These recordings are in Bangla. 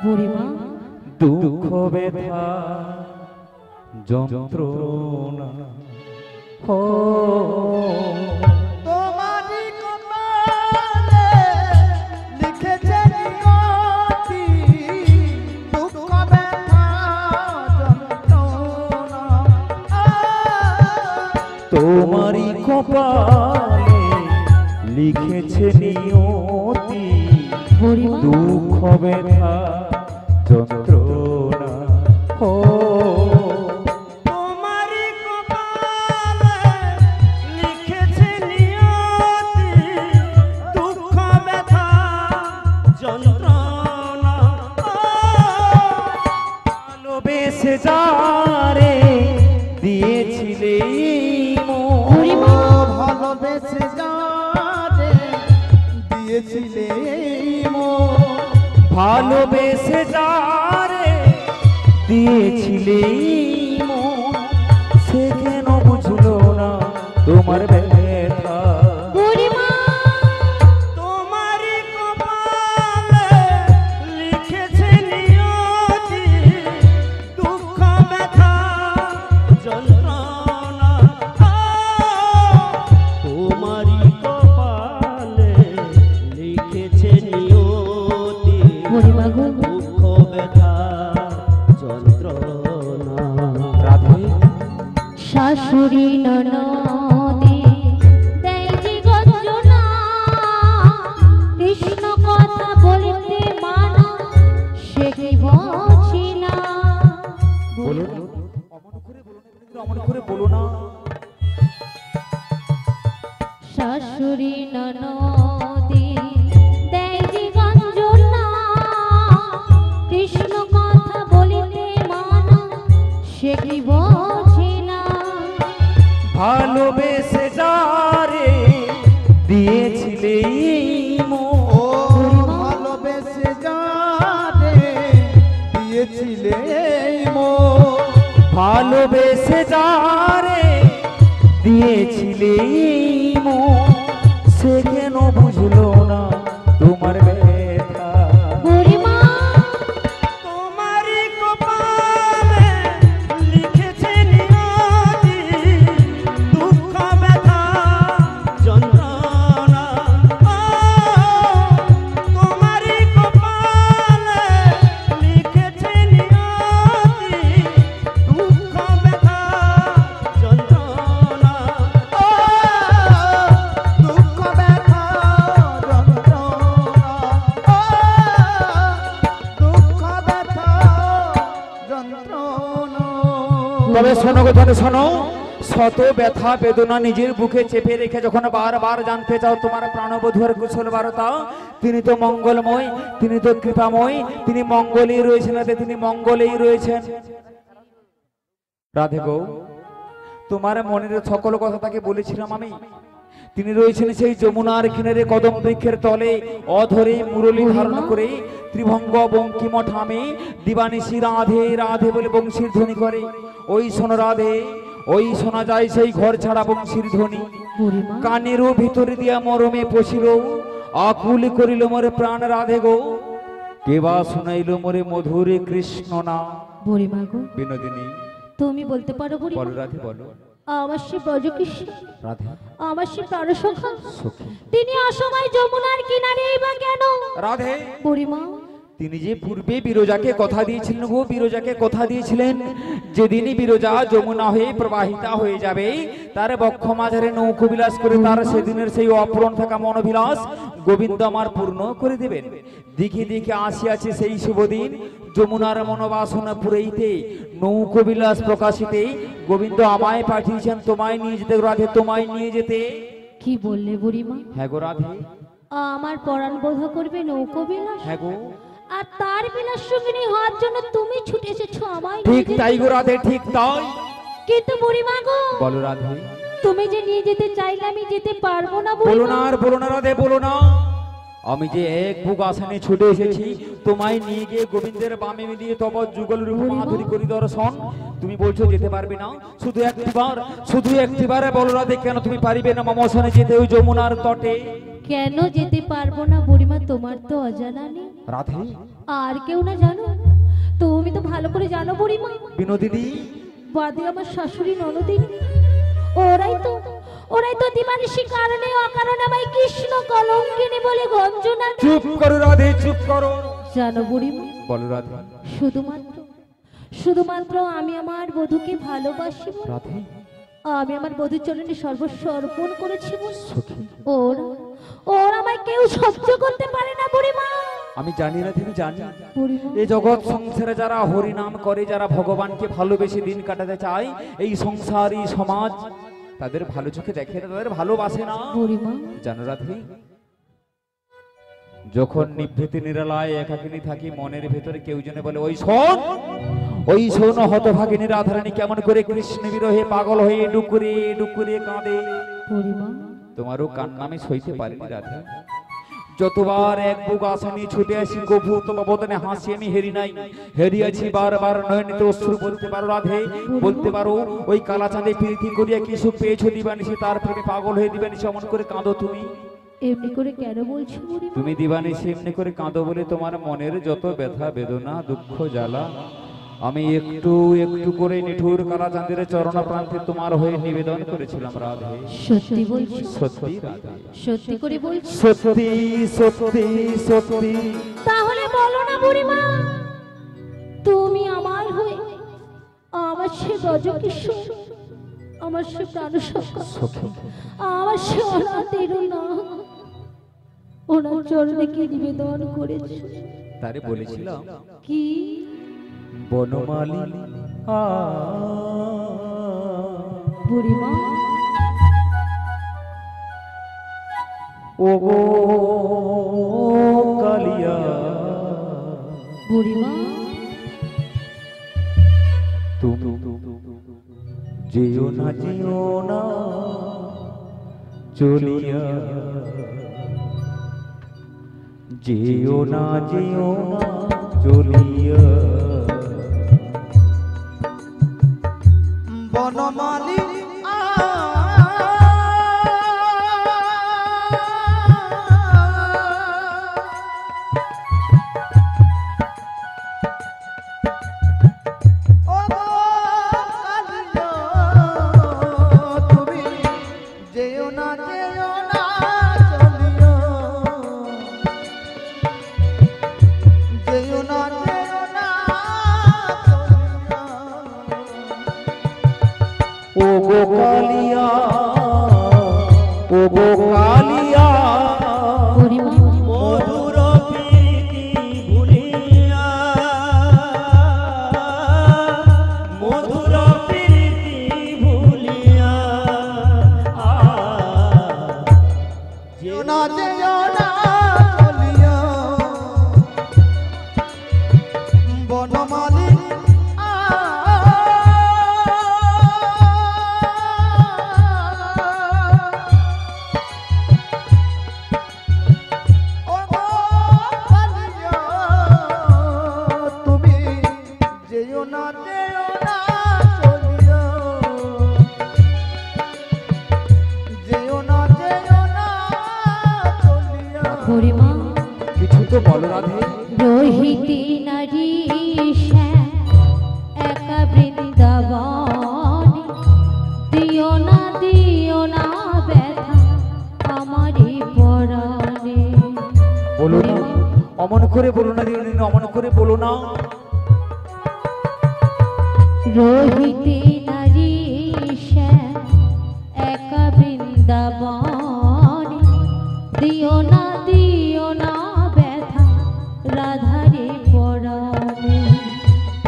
বুড়িমা দুঃখ ব্যথা যন্ত্রণা হো তোমারই কপালে লিখেছে নিয়তি, দুঃখ ব্যথা যন্ত্রণা। তোমারই কপালে লিখেছে নিয়তি, বুড়িমা দুঃখ ব্যথা যন্ত্রণা হো তোমারই কপালে লিখেছে নিয়তি, দুঃখ ব্যথা যন্ত্রণা। ভালোবেসে যারে দিয়েছিলে বুড়িমা ভালোবেসে যারে দিয়েছিলে মন, ভালোবেসে যারে দিয়েছিলে মন, সে কেন বুঝলো না তোমার ব্যথা। বুড়িমা তোমারই কপালে লিখেছে নিয়তি, দুঃখ ব্যথা যন্ত্রণা। তোমারই কপালে লিখেছে নিয়তি, বুড়িমা গো দুঃখ ব্যথা যন্ত্রণা। রাধে শাশুড়ি ননদে দেয় যে গঞ্জনা, কৃষ্ণ কথা বলিতে মানা সে কি বোঝে না। বলো না, অমন করে বলো না, অমন করে বলো না। শাশুড়ি ননদে দেয় যে গঞ্জনা, কৃষ্ণ কথা বলিতে মানা সে কি বোঝে না। ভালোবেসে যারে দিয়েছিলে ও ভালোবেসে যারে দিয়েছিলে মন, ভালোবেসে যারে দিয়েছিলে সে কেন বুঝলো না তোমার ব্যথা। বুড়িমা তোমারই কপালে লিখেছে নিয়তি, দুঃখ ব্যথা যন্ত্রণা। তোমারই কপালে লিখেছে নিয়তি, দুঃখ ব্যথা যন্ত্রণা। দুঃখ ব্যথা যন্ত্রণা, দুঃখ ব্যথা যন্ত্রণা। তবে শোনো কথা শোনো, শত ব্যথা বেদনা নিজের বুকে চেপে রেখে যখন বারবার জানতে চাও তোমার প্রাণবধূর কুশল বার্তা, তিনি তো মঙ্গলময়, তিনি তো কৃপাময়, তিনি মঙ্গলেই রয়েছেন, তিনি মঙ্গলেই রয়েছেন। রাধে গো, তোমার মনের সকল কথা তাকে বলেছিলাম আমি। তিনি রয়েছেন সেই যমুনার কিনারে কদম বৃক্ষের তলে, অধরে মুরলী ধারণ করে ত্রিভঙ্গ বঙ্কিমঠ আমি দিবানিশি রাধে রাধে বলে বংশীর ধ্বনি করে। ওই শোনো রাধে, ওই শোনা যায় সেই ঘর ছাড়া বংশীর ধ্বনি। বুড়িমা কানেরও ভিতরে দিয়া মরমে পশিল, আকুল করিল মোরে প্রাণ রাধে গো, কেবা শুনাইল মোরে মধুরে কৃষ্ণ না। বুড়িমা গো বিনোদিনী তুমি বলতে পারো বুড়িমা, বলো রাধে বলো। আমার সে ব্রজকৃষ্ণ, রাধে আমার সে প্রাণসখা, সখী তিনি অসময় যমুনার কিনারেই বা কেন? রাধে, বুড়িমা তিনি যে পূর্বে বিরজাকে কথা দিয়েছিলেন গো, বিরজাকে কথা দিয়েছিলেন যেদিনই বিরজা যমুনা হয়ে প্রবাহিতা হয়ে যাবে, তার বক্ষ মাঝারে নৌকো বিলাস করে তার সেদিনের সেই অপূরণ থাকা মনোবিলাস গোবিন্দ আমার পূর্ণ করে দেবেন। দিকে দিকে আসিয়াছে সেই শুভদিন, যমুনার মনোবাসনা পুরাইতে নৌকো বিলাস প্রকাশিতে গোবিন্দ আমায় পাঠিয়েছেন তোমায় নিয়ে যেতে। রাধে তোমায় নিয়ে যেতে। কি বললে বুড়িমা? হ্যাঁ গো রাধে, আমার পরাণ বোধ করবে নৌকো বিলাস, হ্যাঁ গো আর তার বিলাস সঙ্গিনী হওয়ার জন্য তুমি ছুটে এসেছো আমায় ঠিক নিয়ে যেতে। তাই গো রাধে, ঠিক তাই। কিন্তু বুড়িমা গো, বলো রাধে। তুমি যে নিয়ে যেতে চাইলে আমি যেতে পারবো না বলো বুড়িমা। না আর বলো না রাধে, বলো না। আমি যে এক বুক আসানে ছুটে এসেছি তোমায় নিয়ে গিয়ে গোবিন্দের বামে মিলিয়ে তব যুগল রূপ মাধুরী করি দর্শন, তুমি বলছো যেতে পারবে না। শুধু একটিবার বলো রাধে, কেন তুমি পারিবে না মমসনে যেতে ওই যমুনার তটে? কেন যেতে পারবো না বুড়িমা, তোমার তো অজানা নেই। রাধে, আর কেউ না জানো, তুমি তো ভালো করে জানো বুড়িমা। বিনোদিনী, বাদে আমার শাশুড়ি ননদিনী, ওরাই তো দিবানিশি কারণে অকারণে আমায় কৃষ্ণ কলঙ্কিনী বলে গঞ্জনা। চুপ করো রাধে, চুপ করো। জানো বুড়িমা, বলো রাধে। শুধুমাত্র আমি আমার বধূকে ভালোবাসি বলে রাধে, আমি আমার বধূর চরণে সর্বস্ব অর্পণ করেছি বলে সখী, ওর আমায় কেউ সহ্য করতে পারে না বুড়িমা। আমি জানি রাধে, আমি জানি বুড়িমা, এই জগৎ সংসারে যারা হরি নাম করে, যারা ভগবানকে ভালোবেসে দিন কাটাতে চায়, এই সংসারী সমাজ তাদের ভালো চোখে দেখে না, তাদের ভালোবাসে না। বুড়িমা, জানো রাধে, যখন নিভৃতে নিরালায় একাকিনী থাকি, মনের ভেতরে কেউ যেন বলে ওই শোন হতভাগিনী রাধারানী কেমন করে কৃষ্ণ বিরহে পাগল হয়ে ডুকুরে ডুকুরে কাঁদে। বুড়িমা, তোমারও কান্না আমি সইতে পারিনি রাধা। যতবার এক বুক আসানি ছুটে আসি, কভু তোমার বদনে হাসি আমি হেরি নাই, হেরিয়াছি বারবার নয়নিতে অশ্রু। বলতে পারো রাধে, বলতে পারো ওই কালা চাঁদে প্রীতি করিয়া কি সুখ পেয়েছো দিবানিশি, তার প্রেমে পাগল হয়ে দিবানিশি অমন করে কাঁদো তুমি। এমনি করে কেন বলছো বুড়িমা? তুমি দিবানিশি এমনি করে কাঁদো বলে তোমার মনের যত ব্যথা বেদনা দুঃখ জ্বালা আমি একটু একটু করে নিঠুর কালা চাঁদের চরণ প্রান্তে তোমার হয়ে নিবেদন করেছিলাম রাধে। সত্যি বলছো? সত্যি রাধে, সত্যি করে বলছো? সত্যি সত্যি সত্যি। তাহলে বলো না বুড়িমা, তুমি আমার হয়ে আমার সে গজকিশোর, আমার সে প্রাণসখা, আমার সে অনাথের না, ওনার চরণে কি নিবেদন করেছো? তারে বলেছিলাম কি? বনমালী বুড়িমা, ও গো কালিয়া, বুড়িমা, তুমি যেও না চলিয়া, যেও না চলিয়া। বনমালী তুমি যেও না চলিও, যেও না ও গো কালিয়া, ও গো কালিয়া, বুড়িমা, মধুর প্রীতি ভুলিয়া, মধুর প্রীতি ভুলিয়া, যেও না চলিয়া। বনমালী তুমি যেও না চলিয়া, যেও না চলিয়া। বুড়িমা, কিছু তো বলো রাধে। রোহিতী নারী শ্যাম একা বৃন্দাবনে, দিও না ব্যথা আমারই পরাণে। বলো না, অমন করে বলো না দিদি, অমন করে বলো না। রোহিতী নারী শ্যাম একা বৃন্দাবনে, দিও না ব্যথা রাধারে পরাণে।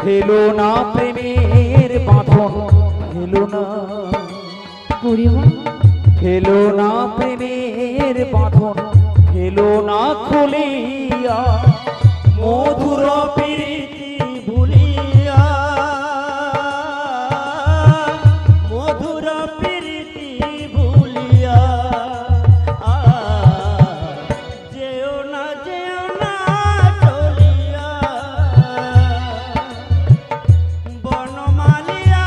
ফেলো না প্রেমের বাঁধন, ফেলো না, বুড়িমা, ফেলো না প্রেমের বাঁধন, ফেলো না খুলিয়া, মধুর প্রীতি ভুলিয়া, মধুর প্রীতি ভুলিয়া, যেও না চলিয়া। বনমালিয়া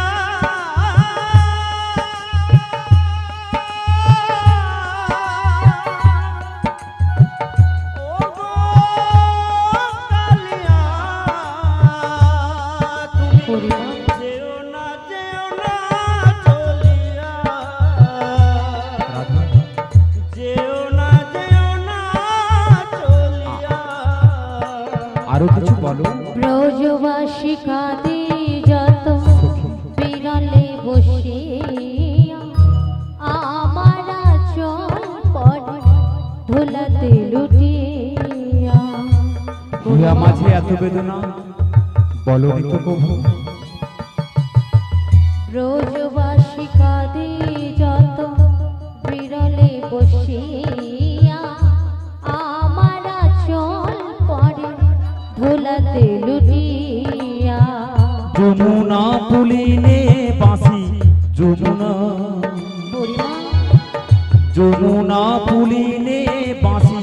আরো কিছু বলো। ব্রজবাসী কাঁদে যত বিরলে বসে আমারা চল পড়ে ধুলাতে লুটিয়া। ইহা মাঝে এত বেদনা বলো নি তো কভু। ব্রজবাসী কাঁদে যত বিরলে বসিয়া আমারা চল পড়ে ধুলাতে লুটিয়া। যমুনা পুলিনে বাঁশি যমুনা, বুড়িমা যমুনা পুলিনে বাঁশি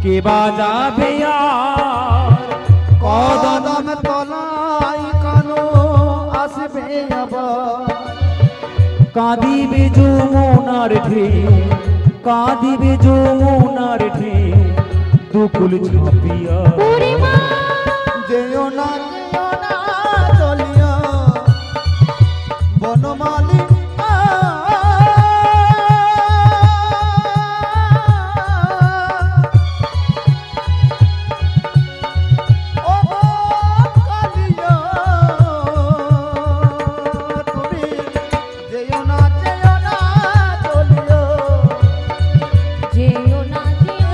কে বাজাবে আর। কদম তলায় কানো আসবে আবার। কাঁদিবে যমুনার ঢে, কাঁদিবে যমুনার ঢে দুকুল ছাপিয়া। বুড়িমা যেও না চলিয়া বনমালী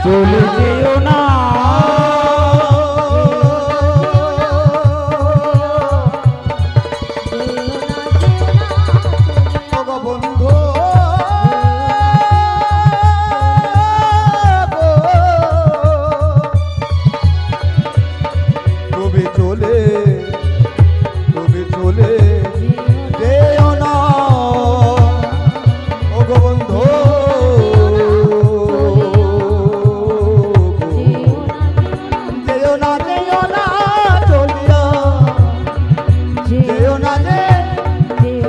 চলে যেও না, বন্ধু তবে চলে যেও না ও গো বন্ধু। যেও না চলিয়া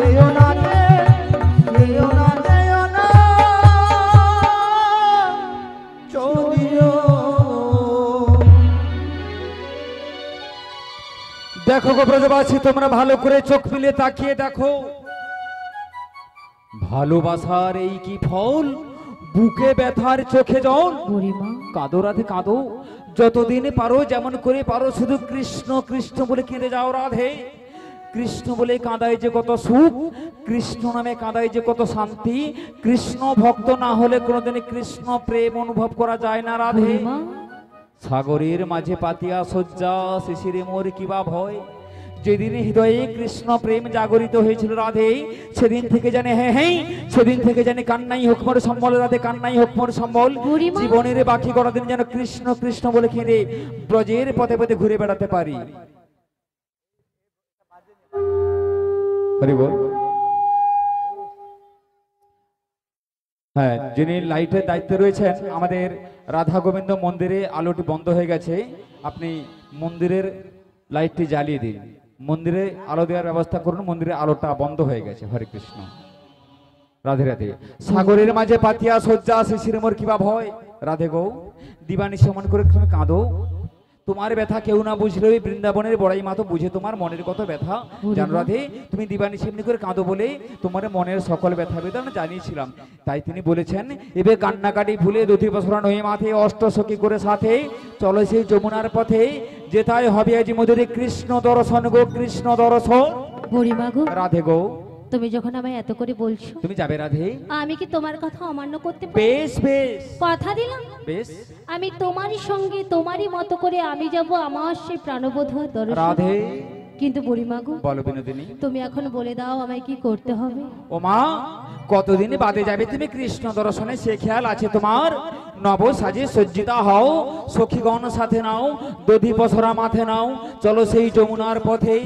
যেও না চলিয়া। দেখো গো ব্রজবাসী, তোমরা ভালো করে চোখ মিলে তাকিয়ে দেখো। ভালোবাসার এই কি ফল, বুকে ব্যথার চোখে জল। বুড়িমা কাঁদো রাধে কাঁদো, যতদিন পারো যেমন করে পারো শুধু কৃষ্ণ কৃষ্ণ বলে কেঁদে যাও রাধে। কৃষ্ণ বলে কাঁদায় যে কত সুখ, কৃষ্ণ নামে কাঁদায় যে কত শান্তি। কৃষ্ণ ভক্ত না হলে কোনোদিন কৃষ্ণ প্রেম অনুভব করা যায় না রাধে। বুড়িমা সাগরের মাঝে পাতিয়া শয্যা শিশিরে মোর কিবা ভয়। যেদিন হৃদয়ে কৃষ্ণ প্রেম জাগরিত হয়েছিল রাধে, সেদিন থেকে জানে হ্যাঁ হ্যাঁ, সেদিন থেকে জানে কান্নাই হোক মোর সম্বল রাধে, কান্নাই হোক মোর সম্বল। বুড়িমা। জীবনের বাকি কটা দিন যেন কৃষ্ণ কৃষ্ণ বলে কেঁদে ব্রজের পথে পথে ঘুরে বেড়াতে পারি। হরি বল। হ্যাঁ, যিনি লাইটের দায়িত্বে রয়েছেন আমাদের রাধা গোবিন্দ মন্দিরে আলোটি বন্ধ হয়ে গেছে, আপনি মন্দিরের লাইটটি জ্বালিয়ে দিন, মন্দিরে আলো দেওয়ার ব্যবস্থা করুন, মন্দিরে আলোটা বন্ধ হয়ে গেছে। হরে কৃষ্ণ রাধে রাধে। সাগরের মাঝে পাতিয়া শয্যা শিশির মোর কিবা ভয়। রাধে গো, দিবানি সমান করে তুমি কাঁদো। তোমার ব্যথা কেউ না বুঝলে ওই বৃন্দাবনের বড়াই মা তো বুঝে তোমার মনের কত ব্যথা। জানো রাধে, তুমি দিবানি সেমনি করে কাঁদো বলে তোমার মনের সকল ব্যথা বেদনা জানিয়েছিলাম। তাই তিনি বলেছেন, এবে কান্নাকাটি ভুলে দধি বসরা নহে মাথে অষ্ট সখী করে সাথে চলো সেই যমুনার পথে, যেথায় হবে আজি মধুরে কৃষ্ণ দর্শন গো কৃষ্ণ দর্শন। বুড়িমা গো, রাধে গো, তুমি যখন আমায় এত করে বলছো, তুমি যাবে রাধে? আমি কি তোমার কথা অমান্য করতে পারি? বেশ বেশ কথা দিলাম বেশ, আমি তোমারই সঙ্গে তোমারই মতো করে আমি যাব আমার সেই প্রাণবোধ দর্শন। রাধে। কিন্তু বুড়িমা গো, বলো বিনোদিনী। তুমি এখন বলে দাও আমায় কি করতে হবে। ও মা, কতদিন বাদে যাবে তুমি কৃষ্ণ দর্শনে, সে খেয়াল আছে তোমার? নব সাজে সজ্জিতা হও, সখীগণ সাথে নাও, দধি পসরা মাথে নাও, চলো সেই যমুনার পথে,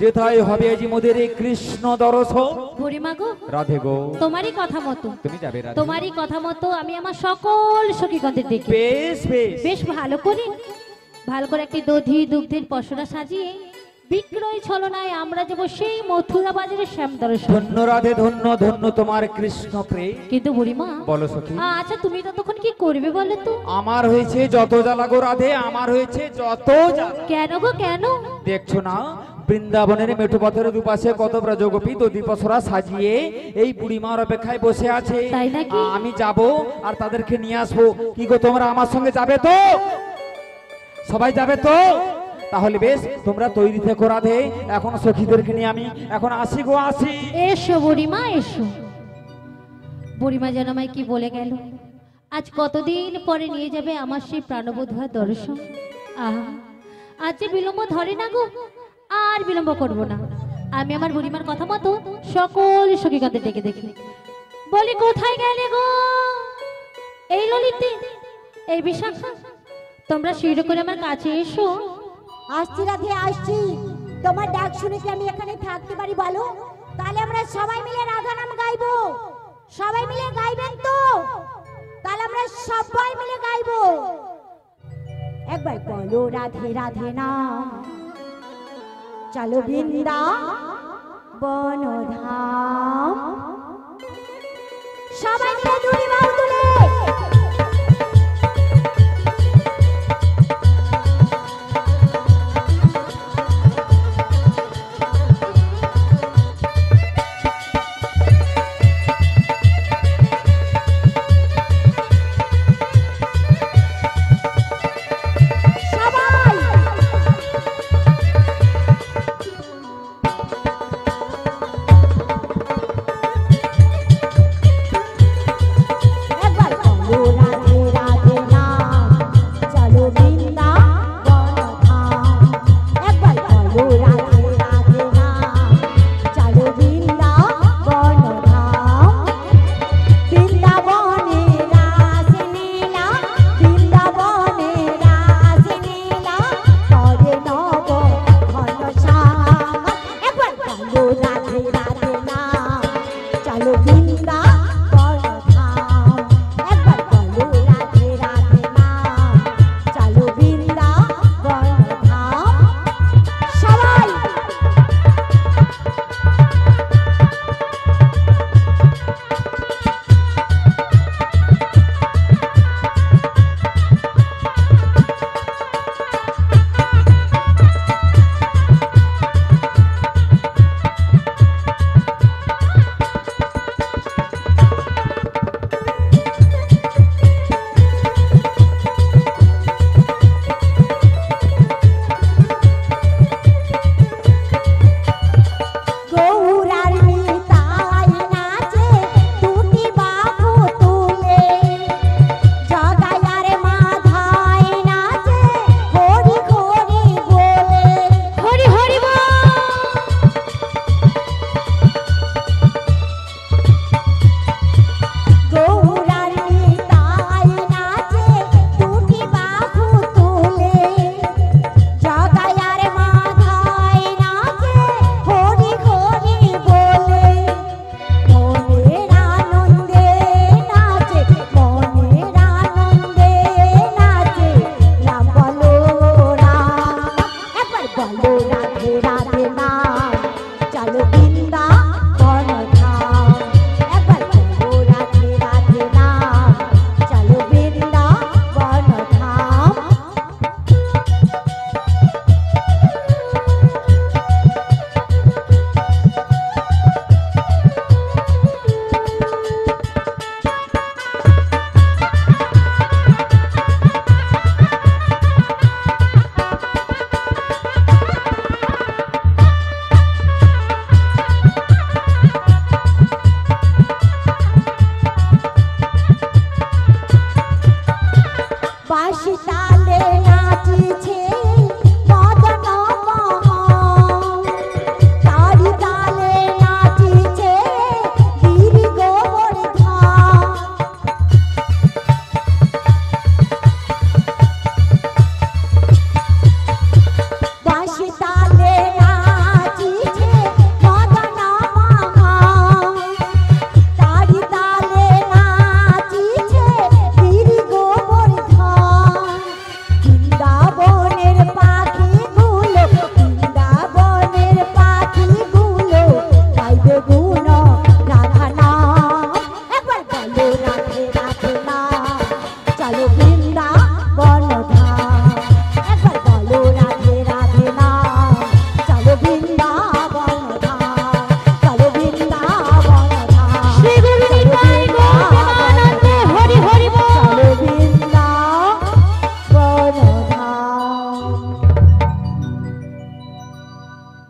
যেথায় হবে আজি মোদের এই কৃষ্ণ দর্শন। বুড়িমা গো, রাধে গো, তোমারই কথা মতো, তুমি যাবে রাধে? তোমারই কথা মতো আমি আমার সকল সখীগণদের ডেকে বেশ বেশ বেশ ভালো করে একটি দধি দুগ্ধের পসরা সাজিয়ে বিক্রয় ছলনায় আমরা যাব সেই মথুরা বাজারে শ্যাম দর্শন। ধন্য রাধে, ধন্য ধন্য তোমার কৃষ্ণ প্রেম। কিন্তু বুড়িমা, বলো সখী। আচ্ছা তুমি ততক্ষণ কি করবে বলো তো? আমার হয়েছে যত জ্বালা গো রাধে, আমার হয়েছে যত জ্বালা। কেন গো কেন? দেখছো না বৃন্দাবনের মেঠো পথের দুপাশে কত ব্রজগোপী দধি পসরা সাজিয়ে এই বুড়িমার অপেক্ষায় বসে আছে। তাই নাকি? আমি যাব আর তাদেরকে নিয়ে আসবো। কি গো, তোমরা আমার সঙ্গে যাবে তো? সবাই যাবে তো? তাহলে বেশ তোমরা তৈরি থেকো রাধে, এখন সখীদেরকে নিয়ে আমি এখন আসি গো আসি। এসো বুড়িমা এসো। বুড়িমা যেন আমায় কি বলে গেল, আজ কতদিন পরে নিয়ে যাবে আমার সেই প্রাণবোধা দর্শন। আহা, আজ যে বিলম্ব ধরে না গো, আর বিলম্ব করব না। আমি আমার বুড়িমার কথা মতো সকল সখীগণদের ডেকে দেখি, বলি কোথায় গেলে গো? এই ললিতে, এই বিশাখা, তোমরা শির করে আমার কাছে এসো। আসছি রাধে আসছি। তোমার ডাক শুনে কি আমি এখানে থাকতে পারি বলো? তাহলে আমরা সবাই মিলে রাধা নাম গাইবো। সবাই মিলে গাইবেন তো? তাহলে আমরা সবাই মিলে গাইবো। একবার বলো রাধে রাধে নাম, চলো বৃন্দাবন ধাম। সবাই মিলে দুটি বাহু তুলে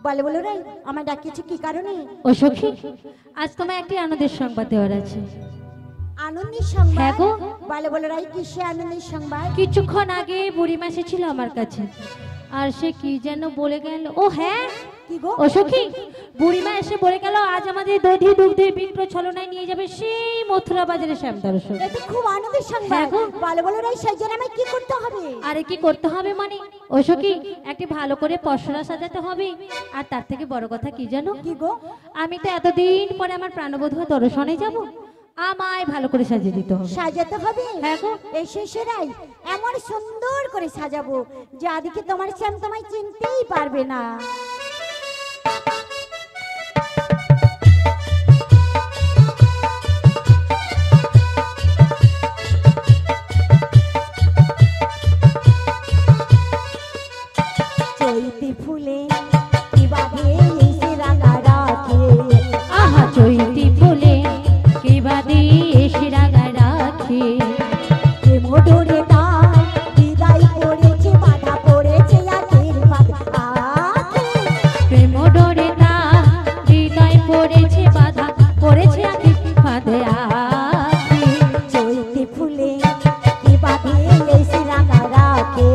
বলে বলো রে, আমার ডাকিয়েছে কি কারণে? ও সখী, আজ তোমায় একটি আনন্দের সংবাদ দেওয়ার আছে। আনন্দের সংবাদ? হ্যাঁ গো। বলে বলো রাই, কিসে আনন্দের সংবাদ? কিছুক্ষণ আগে বুড়িমা এসেছিল আমার কাছে, আর সে কি যেন বলে গেল। ও হ্যাঁ, কি গো? ও সখী, বুড়িমা এসে বলে গেল আজ আমাদের দধি দুগ্ধের বিপ্র ছলনায় নিয়ে যাবে সেই মথুরা বাজারে শ্যাম দর্শন। এটা খুব আনন্দের সংবাদ। হ্যাঁ গো। বলে বলো রাই, সেই জন্য আমায় কি করতে হবে? আরে কি করতে হবে মানে, ও সখী, একটি ভালো করে পসরা সাজাতে হবে। আর তার থেকে বড় কথা কি জানো? কি গো? আমি তো এতদিন পরে আমার প্রাণবধূ দর্শনে যাব, আমায় ভালো করে সাজিয়ে দিতে হবে। সাজাতে হবে? হ্যাঁ গো। এই শেষেরাই এমন সুন্দর করে সাজাবো যে আদিকে তোমার শ্যাম তোমায় চিনতেই পারবে না। চৈতি ফুলে কিভাবে এসে রাঙা রাখে, আহা চৈতি ফুলে কিবাদি এসে রাগা রাখে, প্রেম ডোরে তার বিদায় পড়েছে, বাধা পড়েছে আখের আখে। প্রেম ডোরে তা হৃদয় পড়েছে, বাধা পড়েছে আখি ফাঁদে আখি। চৈতি ফুলে কিভাবে এসে রাঙা রাখে,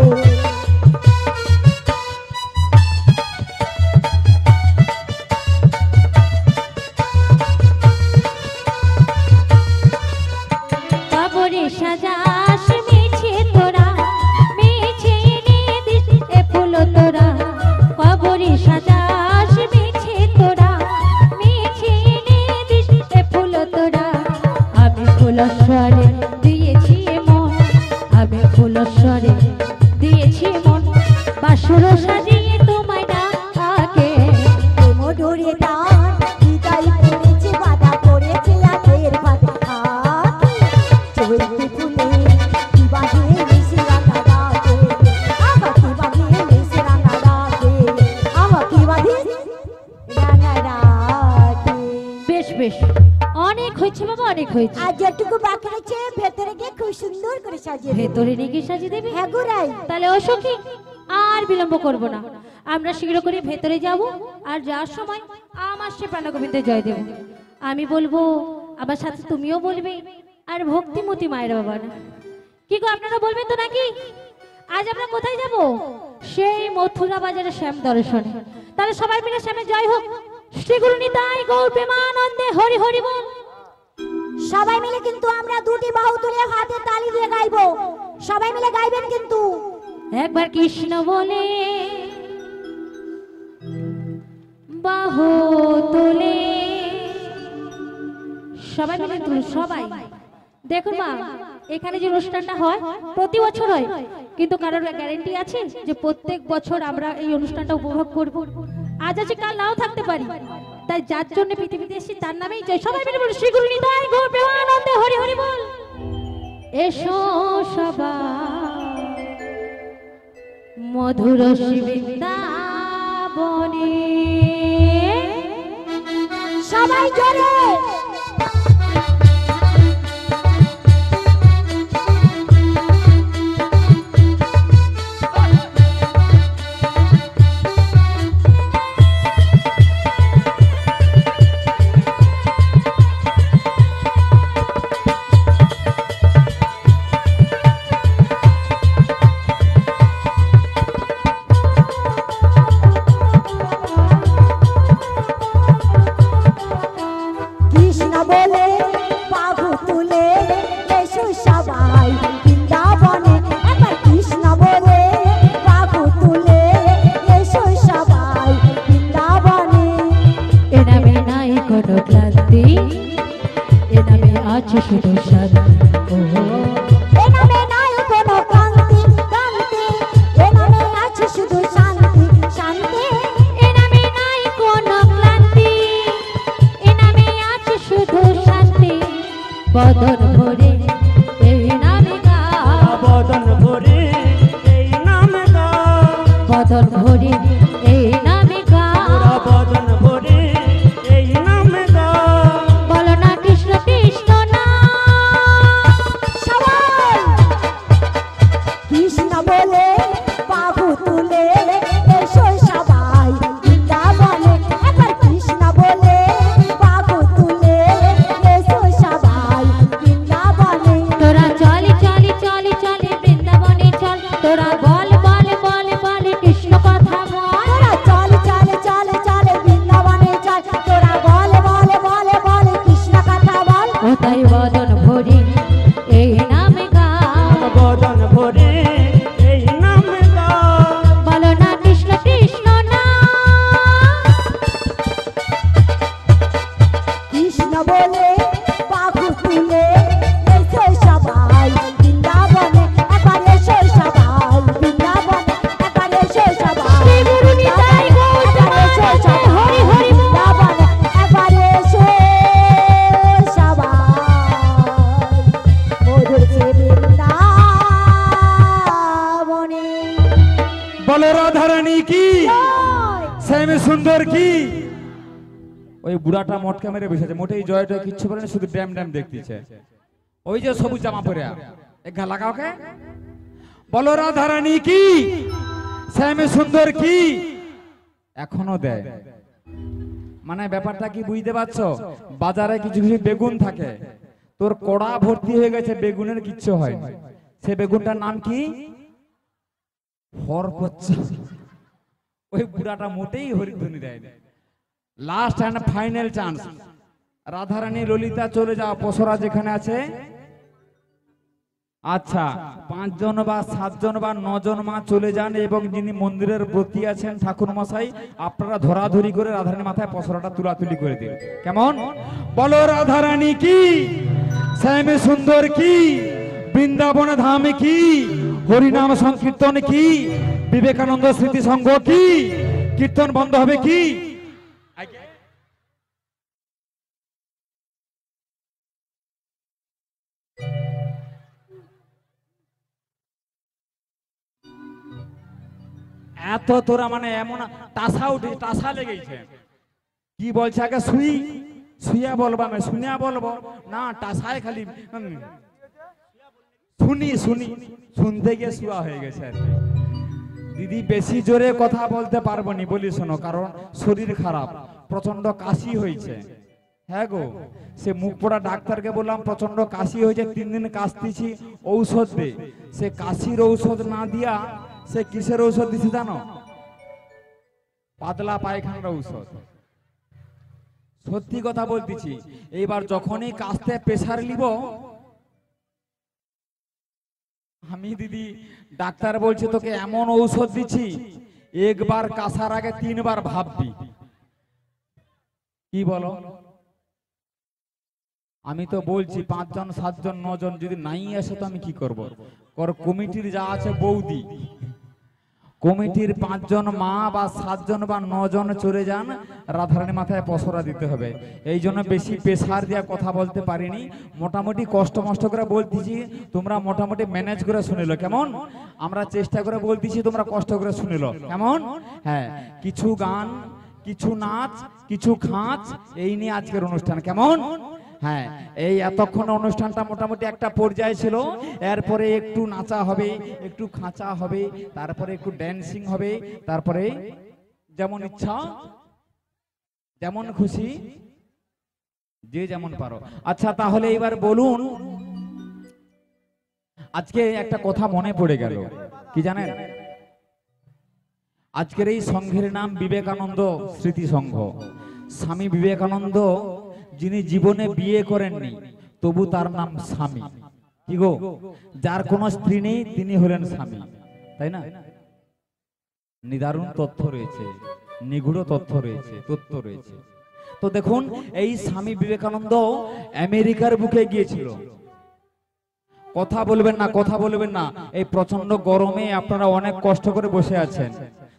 কবরে সাজাস মিছে তোরা, মিছে এনে দিস এ ফুল তোরা। কবরে সাজাস মিছে তোরা, মিছে এনে দিস এ ফুল তোরা। আমি ফুলস্বরে দিয়েছি মন, আমি ফুলস্বরে দিয়েছি মন, বাসর সাজিয়ে তোমায় ডাকে। প্রেম ডোরে তার বিদায় পড়েছে, বাধা পড়েছে আখের আখে। চৈতি ফুলে কিভাবে এসে রাঙা রাখে, আহা কিভাবে এসে রাঙা রাখে, আহা কিভাবে রাঙা রাখে। বেশ বেশ, অনেক হয়েছে বাবা, অনেক হয়েছে। আর যেটুকু বাকি রয়েছে ভেতরে গিয়ে খুব সুন্দর করে সাজিয়ে দেবে। ভেতরে নিয়ে সাজিয়ে দেবে? হ্যাঁ গো রাই। তাহলে ও সখী, আর বিলম্ব করব না, আমরা শীঘ্র করে ভেতরে যাব। আর যাওয়ার সময় আমার সে প্রাণগোবিন্দের জয় দেব। আমি বলবো, আমার সাথে তুমিও বলবে, আর ভক্তিমতী মায়ের বাবা না কি গো, আপনারা বলবেন তো নাকি? আজ আমরা কোথায় যাব? সেই মথুরা বাজারে শ্যাম দর্শনে। তাহলে সবাই মিলে শ্যামে জয় হোক। শ্রী গুরু নিতাই গৌর প্রেমানন্দে হরি হরি বল। সবাই মিলে কিন্তু আমরা দুটি বাহু তুলে হাতে তালি দিয়ে গাইবো। সবাই মিলে গাইবেন কিন্তু। একবার কৃষ্ণ বলে বাহু তুলে, সবাই মিলে তুলে সবাই। দেখুন মা, এখানে যে অনুষ্ঠানটা হয় প্রতি বছর হয়, কিন্তু কারোর গ্যারান্টি আছে যে প্রত্যেক বছর আমরা এই অনুষ্ঠানটা উপভোগ করব? আজ আছে, কাল নাও থাকতে পারি। তাই যার জন্য পৃথিবীতে এসেছি তার নামেই জয়। সবাই মিলে বলি শ্রী গুরু নিতাই গৌর প্রেমানন্দে হরি হরি বল। এসো সবাই মধুর বৃন্দাবনে, সবাই জোরে আছে শুধু শান্তি। এ নামে নাই কোনো ক্রান্তি ক্রান্তি, এ নামে আছে শুধু শান্তি শান্তি, এ নামে নাই কোনো ক্লান্তি, এ নামে আছে শুধু শান্তি। বদন ভরে এই নামে গা, বদন ভরে এই নামে গা, বদন ভরে এই নামে গা, বদন ভরে এই নামে গা। বলো না কৃষ্ণ কৃষ্ণ না, সবাই কৃষ্ণ বলে বাহু তুলে এসো সবাই বৃন্দাবনে। বলো রাধারানী কি, জয়। শ্যাম সুন্দর কি। ওই বুড়াটা মটকা মেরে বসেছে, মোটেই জয় টয় কিচ্ছু বলে না, শুধু ড্যাম ড্যাম দেখতেছে। ওই যে সবুজ জামা পরে গা লাগাও কে, বলো রাধারানী কি, শ্যাম সুন্দর কি। এখনো দেয়, মানে ব্যাপারটা কি বুঝতে পারছো? বাজারে কিছু কিছু বেগুন থাকে, তোর কড়া ভর্তি হয়ে গেছে, বেগুনের কিচ্ছু হয় না, সে বেগুনটার নাম কি? হরকচ্চা। ওই বুড়াটা মোটেই হরিধ্বনি দেয় না। Last and final chance, Radharani Lalita চলে যাও, পসরা যেখানে আছে। আচ্ছা, 5 জন বা 7 জন বা 9 জন মা চলে যান, এবং যিনি মন্দিরের ব্রতী আছেন ঠাকুর মশাই, আপনারা ধরাধরি করে রাধারানী মাথায় পসরাটা তুলাতুলি করে দিন। কেমন? বলো রাধারানী কি, শ্যাম সুন্দর কি, বৃন্দাবন ধাম কি, হরিনাম সংকীর্তন কি, বিবেকানন্দ স্মৃতি সংঘ কি, কীর্তন বন্ধ হবে কি? এত তোরা মানে এমন টাসা উঠে, টাসা লেগেছে। কি বলছে আগে? শুইয়া বলবো, আমি শুনিয়া বলবো না, টাসায় খালি শুনতে গিয়ে শুয়া হয়ে গেছে আর কি। দিদি বেশি জোরে কথা বলতে পারবো নি, বলি শোনো, কারণ শরীর খারাপ, প্রচন্ড কাশি হয়েছে। হ্যাঁ গো, সে মুখ পোড়া ডাক্তারকে বললাম প্রচন্ড কাশি হয়েছে, 3 দিন কাশতেছি, ঔষধ দে। সে কাশির ঔষধ না দিয়া সে কিসের ঔষধ দিছে জানো? পাতলা পায়খানার ঔষধ। সত্যি কথা বলতেছি, এইবার যখনই কাশতে প্রেসার নিব, আমি দিদি ডাক্তার বলছে তোকে এমন ঔষধ দিচ্ছি, একবার কাশার আগে 3 বার ভাববি। কি বলো? আমি তো বলছি 5 জন 7 জন 9 জন যদি নাই আসে তো আমি কি করব? কমিটির যা আছে বৌদি, কমিটির 5 জন মা বা 7 জন বা 9 জন চলে যান, রাধারানী মাথায় পসরা দিতে হবে। এই জন্য বেশি প্রেসার দিয়া কথা বলতে পারিনি, মোটামুটি কষ্ট মষ্ট করে বলতেছি, তোমরা মোটামুটি ম্যানেজ করে শুনিল। কেমন? আমরা চেষ্টা করে বলতেছি, তোমরা কষ্ট করে শুনিল। কেমন? হ্যাঁ, কিছু গান, কিছু নাচ, কিছু খাঁচ, এই নিয়ে আজকের অনুষ্ঠান। কেমন? হ্যাঁ, এই এতক্ষণ অনুষ্ঠানটা মোটামুটি একটা পর্যায়ে ছিল। এরপরে একটু নাচা হবে, একটু খাঁচা হবে, তারপরে একটু ড্যান্সিং হবে, তারপরে যেমন ইচ্ছা, যেমন খুশি, যে যেমন পারো। আচ্ছা, তাহলে এবার বলুন, আজকে একটা কথা মনে পড়ে গেল, কি জানেন? আজকের এই সংঘের নাম বিবেকানন্দ স্মৃতি সংঘ। স্বামী বিবেকানন্দ যিনি জীবনে বিয়ে করেননি, তবু তার নাম স্বামী। কি গো, যার কোনো স্ত্রী নেই তিনি হলেন স্বামী, তাই না? নিদারুণ তথ্য রয়েছে, নিগূঢ় তথ্য রয়েছে, তথ্য রয়েছে। তো দেখুন, এই স্বামী বিবেকানন্দ আমেরিকার বুকে গিয়েছিল। কথা বলবেন না, কথা বলবেন না, এই প্রচন্ড গরমে আপনারা অনেক কষ্ট করে বসে আছেন,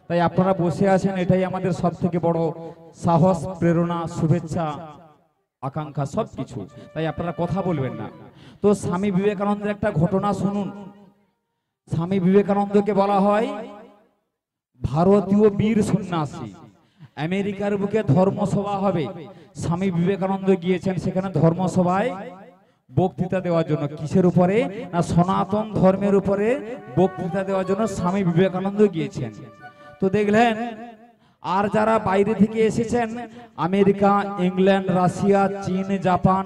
তাই আপনারা বসে আছেন, এটাই আমাদের সব থেকে বড় সাহস, প্রেরণা, শুভেচ্ছা, আকাঙ্ক্ষা, সবকিছু। তাই আপনারা কথা বলবেন না। তো স্বামী বিবেকানন্দের একটা ঘটনা শুনুন। স্বামী বিবেকানন্দকে বলা হয় ভারতীয় বীর সন্ন্যাসী। আমেরিকার বুকে ধর্মসভা হবে, স্বামী বিবেকানন্দ গিয়েছেন সেখানে ধর্মসভায় বক্তৃতা দেওয়ার জন্য। কিসের উপরে? না, সনাতন ধর্মের উপরে বক্তৃতা দেওয়ার জন্য স্বামী বিবেকানন্দ গিয়েছেন। তো দেখলেন, আর যারা বাইরে থেকে এসেছেন, আমেরিকা, ইংল্যান্ড, রাশিয়া, চীন, জাপান,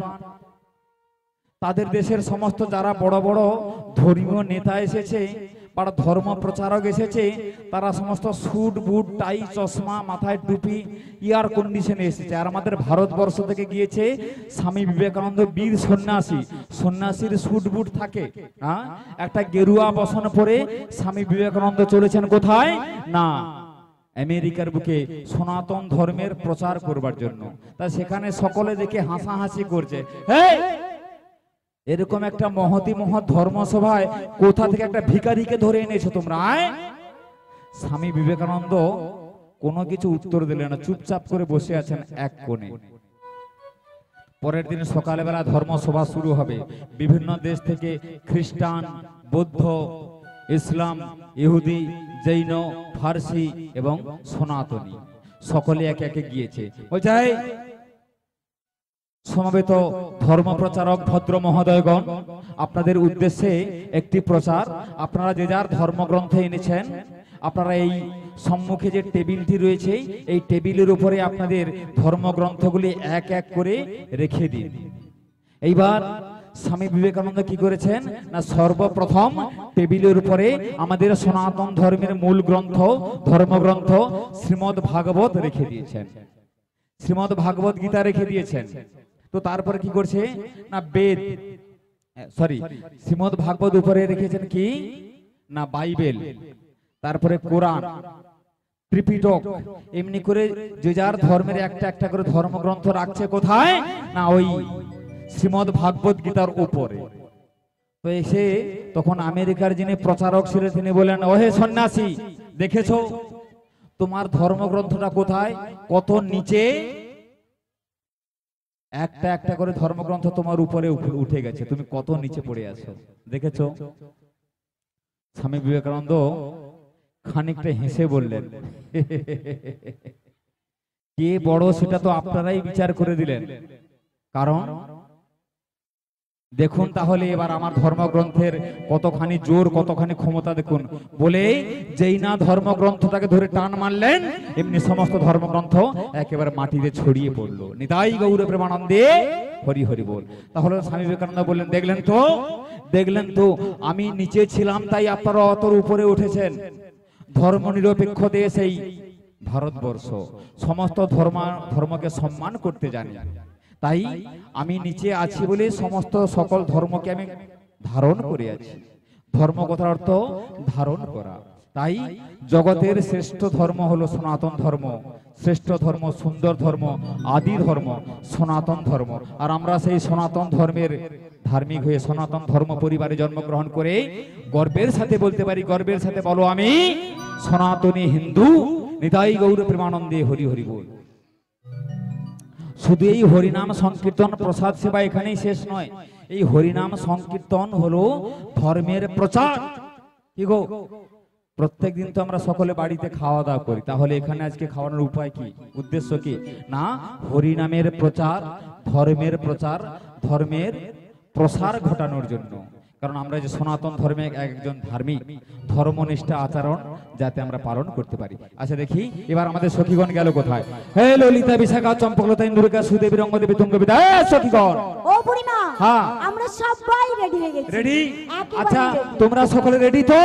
তাদের দেশের সমস্ত যারা বড় বড় ধর্মীয় নেতা এসেছে বা ধর্ম প্রচারক এসেছে, তারা সমস্ত স্যুট বুট টাই চশমা মাথায় টুপি এয়ার কন্ডিশনে এসেছে। আর আমাদের ভারতবর্ষ থেকে গিয়েছে স্বামী বিবেকানন্দ বীর সন্ন্যাসী। সন্ন্যাসীর স্যুট বুট থাকে, হ্যাঁ, একটা গেরুয়া বসন পরে স্বামী বিবেকানন্দ চলেছেন কোথায়? না, আমেরিকার বুকে সনাতন ধর্মের প্রচার করবার জন্য। তা সেখানে সকলে দেখে হাসাহাসি করছে, হেই, এরকম একটা মহতি মহৎ ধর্মসভায় কোথা থেকে একটা ভিখারিকে ধরে এনেছো তোমরা? স্বামী বিবেকানন্দ কোনো কিছু উত্তর দিলেন না, চুপচাপ করে বসে আছেন এক কোণে। পরের দিন সকালবেলা ধর্মসভা শুরু হবে। বিভিন্ন দেশ থেকে খ্রিস্টান, বৌদ্ধ, ইসলাম, ইহুদি, জৈন, ফার্সি এবং সনাতনী সকলে একে একে গিয়েছে। বলছে এই সমবেত ধর্ম প্রচারক ভদ্র মহোদয়গণ, আপনাদের উদ্দেশ্যে একটি প্রচার। আপনারা যে যার ধর্মগ্রন্থ এনেছেন, আপনারা এই সম্মুখে যে টেবিলটি রয়েছে এই টেবিলের উপরে আপনাদের ধর্মগ্রন্থগুলি এক এক করে রেখে দিন। এইবার স্বামী বিবেকানন্দ কি করেছেন না, সর্বপ্রথম টেবিলের উপরে আমাদের সনাতন ধর্মের মূল গ্রন্থ, ধর্মগ্রন্থ শ্রীমদ্ ভাগবত রেখে দিয়েছেন, শ্রীমদ্ ভাগবত গীতা রেখে দিয়েছেন। তো তারপরে কি করছে না, বেদ শ্রীমদ্ ভাগবত উপরে রেখেছেন কি না বাইবেল, তারপরে কোরআন, ত্রিপিটক, এমনি করে যে যার ধর্মের একটা একটা করে ধর্মগ্রন্থ রাখছে কোথায় না ওই শ্রীমদ্ ভাগবত গীতার উপরে। তো এসে তখন আমেরিকার যিনি প্রচারক ছিলেন তিনি বলেন, ওহে সন্ন্যাসী, দেখেছো তোমার ধর্মগ্রন্থটা কোথায়, কত নিচে, একটা একটা করে ধর্মগ্রন্থ তোমার উপরে উঠে গেছে, তুমি কত নিচে পড়ে আছো, দেখেছো? স্বামী বিবেকানন্দ খানিকটা হেসে বললেন, কে বড় সেটা তো আপনারাই বিচার করে দিলেন। কারণ দেখুন তাহলে এবার আমার ধর্মগ্রন্থের কতখানি জোর, কতখানি ক্ষমতা দেখুন। বলে যেই না ধর্মগ্রন্থটাকে ধরে টান মারলেন, এমনি সমস্ত ধর্মগ্রন্থ একেবারে মাটিতে ছড়িয়ে পড়লো। নিতাই গৌর প্রেমানন্দে হরি হরি বল। তাহলে স্বামী বিবেকানন্দ বললেন, দেখলেন তো আমি নিচে ছিলাম তাই আপনারা অত উপরে উঠেছেন। ধর্ম নিরপেক্ষ দেশ এই ভারতবর্ষ, সমস্ত ধর্মকে সম্মান করতে জানি, তাই আমি নিচে আছি বলে সমস্ত সকল ধর্মকে আমি ধারণ করে আছি। ধর্ম কথার অর্থ ধারণ করা। তাই জগতের শ্রেষ্ঠ ধর্ম হলো সনাতন ধর্ম, শ্রেষ্ঠ ধর্ম, সুন্দর ধর্ম, আদি ধর্ম সনাতন ধর্ম। আর আমরা সেই সনাতন ধর্মের ধার্মিক হয়ে সনাতন ধর্ম পরিবারে জন্মগ্রহণ করে গর্বের সাথে বলতে পারি, গর্বের সাথে বলো, আমি সনাতনী হিন্দু। নিতাই গৌর প্রেমানন্দে হরি হরি বল। শুধু এই হরিনাম সংকীর্তন প্রসাদ সেবা এখানেই শেষ নয়। এই হরিনাম সংকীর্তন হলো ধর্মের প্রচার। কি গো, প্রত্যেক দিন তো আমরা সকলে বাড়িতে খাওয়া দাওয়া করি, তাহলে এখানে আজকে খাওয়ানোর উপায় কি, উদ্দেশ্য কি না, হরিনামের প্রচার, ধর্মের প্রচার, ধর্মের প্রসার ঘটানোর জন্য। কারণ আমরা যে সনাতন ধর্মে একজন ধার্মিক, ধর্মনিষ্ঠা আচরণ যাতে আমরা পালন করতে পারি। আচ্ছা দেখি এবার আমাদের সখীগণ গেল কোথায়। হে ললিতা, বিশাখা, চম্পকলতা, ইন্দুরিকা, সুদেবী, রঙ্গদেবী, তুঙ্গবিদ্যা, সখীগণ। ও বুড়িমা, হ্যাঁ আমরা সবাই রেডি হয়ে গেছি। রেডি? একেবারে আচ্ছা ready। তোমরা সকলে রেডি তো?